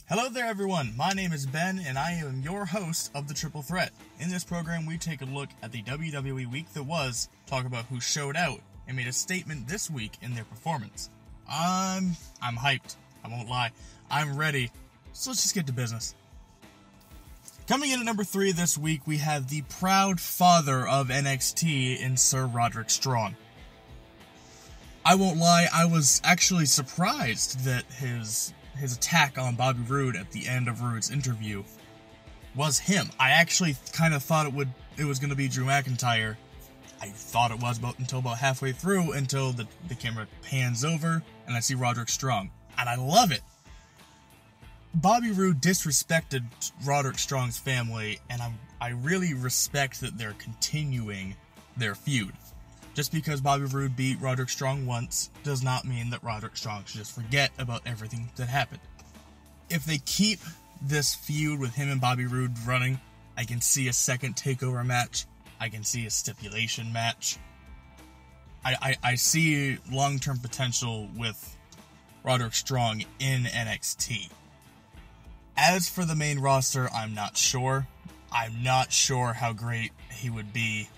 Hello there everyone, my name is Ben and I am your host of The Triple Threat. In this program we take a look at the WWE week that was, talk about who showed out and made a statement this week in their performance. I'm hyped, I won't lie, I'm ready, so let's just get to business. Coming in at number 3 this week we have the proud father of NXT in Sir Roderick Strong. I won't lie, I was actually surprised that his attack on Bobby Roode at the end of Roode's interview was him. I actually kind of thought it was going to be Drew McIntyre. I thought it was until about halfway through, until the camera pans over and I see Roderick Strong. And I love it. Bobby Roode disrespected Roderick Strong's family, and I really respect that they're continuing their feud. Just because Bobby Roode beat Roderick Strong once does not mean that Roderick Strong should just forget about everything that happened. If they keep this feud with him and Bobby Roode running, I can see a second takeover match. I can see a stipulation match. I see long-term potential with Roderick Strong in NXT. As for the main roster, I'm not sure. I'm not sure how great he would be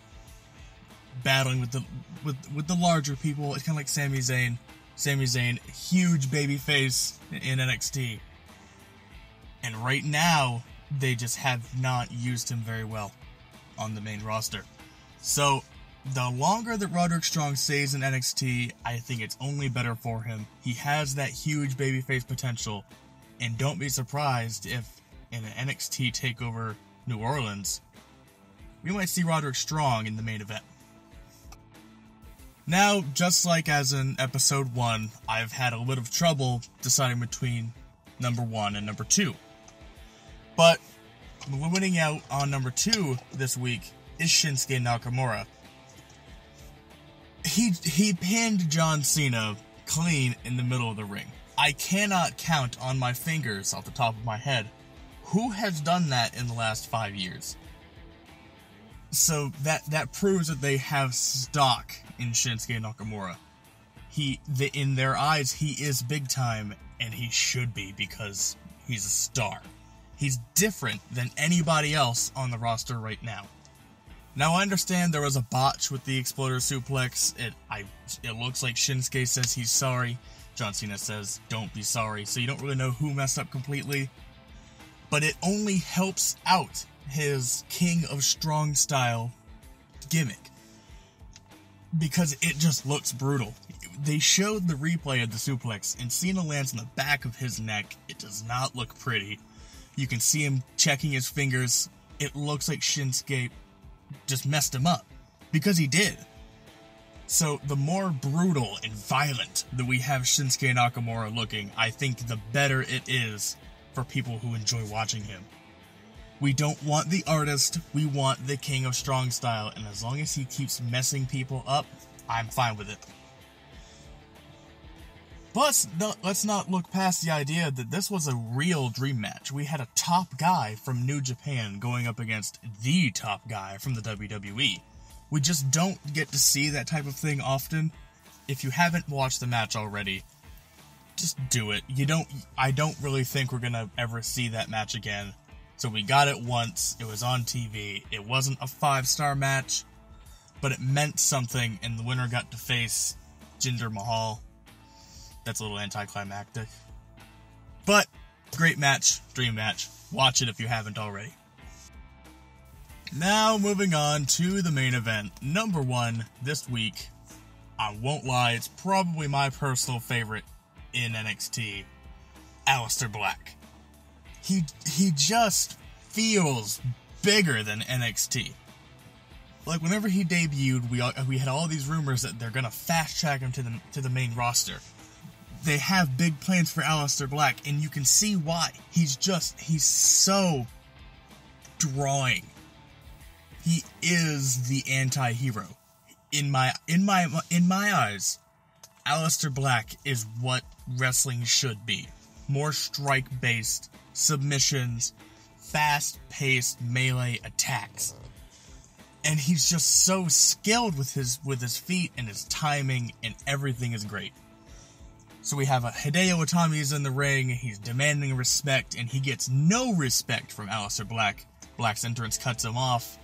battling with the larger people. It's kind of like Sami Zayn. Sami Zayn, huge babyface in NXT. And right now, they just have not used him very well on the main roster. So, the longer that Roderick Strong stays in NXT, I think it's only better for him. He has that huge babyface potential. And don't be surprised if in an NXT TakeOver New Orleans, we might see Roderick Strong in the main event. Now, just like as in episode 1, I've had a little bit of trouble deciding between number 1 and number 2. But winning out on number 2 this week is Shinsuke Nakamura. He pinned John Cena clean in the middle of the ring. I cannot count on my fingers off the top of my head who has done that in the last 5 years. So that proves that they have stock in Shinsuke Nakamura. In their eyes, he is big time, and he should be because he's a star. He's different than anybody else on the roster right now. Now, I understand there was a botch with the Exploder Suplex. It looks like Shinsuke says he's sorry. John Cena says, don't be sorry, so you don't really know who messed up completely. But it only helps out his King of Strong style gimmick, because it just looks brutal. They showed the replay of the suplex, and Cena lands in the back of his neck. It does not look pretty. You can see him checking his fingers. It looks like Shinsuke just messed him up, because he did. So the more brutal and violent that we have Shinsuke Nakamura looking, I think the better it is for people who enjoy watching him. We don't want the artist, we want the King of Strong style, and as long as he keeps messing people up, I'm fine with it. Plus, let's not look past the idea that this was a real dream match. We had a top guy from New Japan going up against the top guy from the WWE. We just don't get to see that type of thing often. If you haven't watched the match already, just do it. I don't really think we're gonna ever see that match again. So we got it once, it was on TV, it wasn't a 5-star match, but it meant something, and the winner got to face Jinder Mahal. That's a little anticlimactic. But, great match, dream match. Watch it if you haven't already. Now, moving on to the main event. Number 1 this week. I won't lie, it's probably my personal favorite in NXT. Aleister Black. He just feels bigger than NXT. Like, whenever he debuted, we had all these rumors that they're gonna fast-track him to the main roster. They have big plans for Aleister Black, and you can see why. He's so drawing. He is the anti-hero. In my eyes, Aleister Black is what wrestling should be. More strike-based submissions, fast-paced melee attacks. And he's just so skilled with his feet and his timing, and everything is great. So we have Hideo Itami's in the ring, he's demanding respect, and he gets no respect from Aleister Black. Black's entrance cuts him off.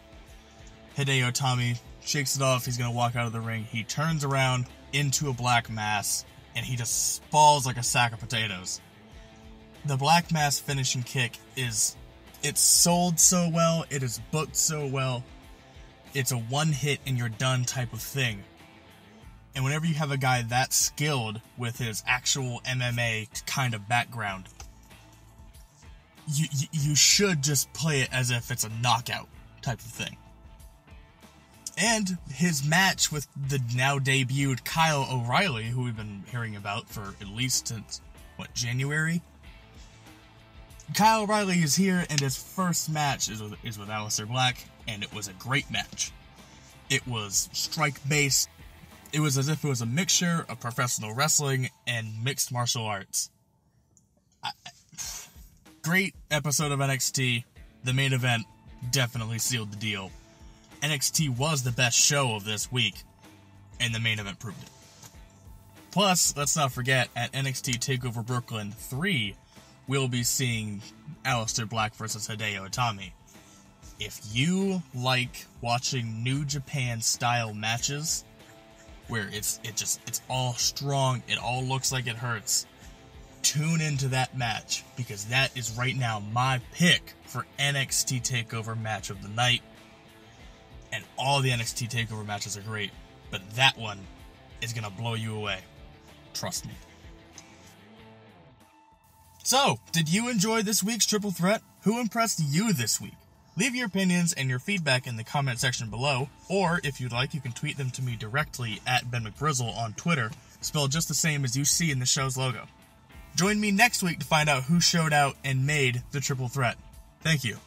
Hideo Itami shakes it off, he's going to walk out of the ring. He turns around into a black mass, and he just falls like a sack of potatoes. The black mass finishing kick it's sold so well, it is booked so well. It's a one hit and you're done type of thing. And whenever you have a guy that skilled with his actual MMA kind of background, you should just play it as if it's a knockout type of thing. And his match with the now debuted Kyle O'Reilly, who we've been hearing about for at least since, January? Kyle O'Reilly is here, and his first match is with Aleister Black, and it was a great match. It was strike-based. It was as if it was a mixture of professional wrestling and mixed martial arts. Great episode of NXT. The main event definitely sealed the deal. NXT was the best show of this week, and the main event proved it. Plus, let's not forget, at NXT TakeOver Brooklyn 3, we'll be seeing Aleister Black versus Hideo Itami. If you like watching New Japan style matches, where it's all strong, it all looks like it hurts, tune into that match, because that is right now my pick for NXT TakeOver match of the night. And all the NXT TakeOver matches are great, but that one is going to blow you away. Trust me. So, did you enjoy this week's Triple Threat? Who impressed you this week? Leave your opinions and your feedback in the comment section below, or if you'd like, you can tweet them to me directly at Ben McBrizzle on Twitter, spelled just the same as you see in the show's logo. Join me next week to find out who showed out and made the Triple Threat. Thank you.